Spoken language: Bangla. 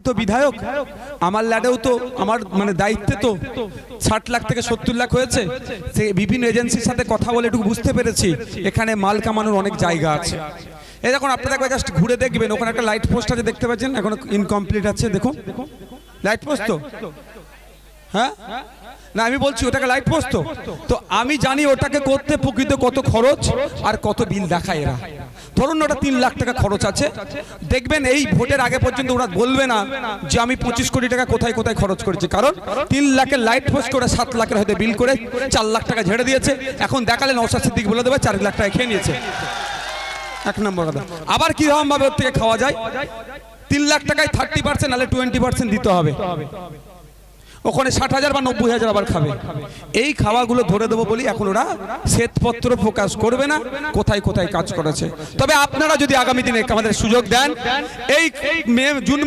তো বিধায়ক, আমার ল্যাডেও তো আমার মানে দায়িত্বে তো 60 লাখ থেকে 70 লাখ হয়েছে। সে বিভিন্ন এজেন্সির সাথে কথা বলে একটু বুঝতে পেরেছি এখানে মাল কামানোর অনেক জায়গা আছে। এই দেখুন, আপনারা একবার জাস্ট ঘুরে দেখবেন, ওখানে একটা লাইট পোস্ট আছে দেখতে পাচ্ছেন, এখন ইনকমপ্লিট আছে। দেখুন লাইট পোস্ট তো, হ্যাঁ না আমি বলছি ওটাকে লাইট পোস্ট তো। তো আমি জানি ওটাকে করতে প্রকৃত কত খরচ আর কত বিল দেখায় এরা। ধরুন ওটা 3 লাখ টাকা খরচ আছে, দেখবেন এই ভোটের আগে পর্যন্ত ওরা বলবে না যে আমি 25 কোটি টাকা কোথায় কোথায় খরচ করেছি, কারণ 3 লাখের লাইট পোস্ট করে 7 লাখের হয়তো বিল করে 4 লাখ টাকা ঝেড়ে দিয়েছে। এখন দেখালে নওশাদ সিদ্দিকী বলে দেবে 4 লাখ টাকা খেয়ে নিয়েছে। এক নম্বর কথা। আবার কিরকম ভাবে ওর থেকে খাওয়া যায়, 3 লাখ টাকায় 30% নাহলে 20% দিতে হবে, ওখানে 60,000 বা 90,000 আবার খাবে। এই খাওয়াগুলো ধরে দেবো বলি এখন ওরা শ্বেতপত্র ফোকাস করবে না কোথায় কোথায় কাজ করেছে। তবে আপনারা যদি আগামী দিনে আমাদের সুযোগ দেন, এই জুন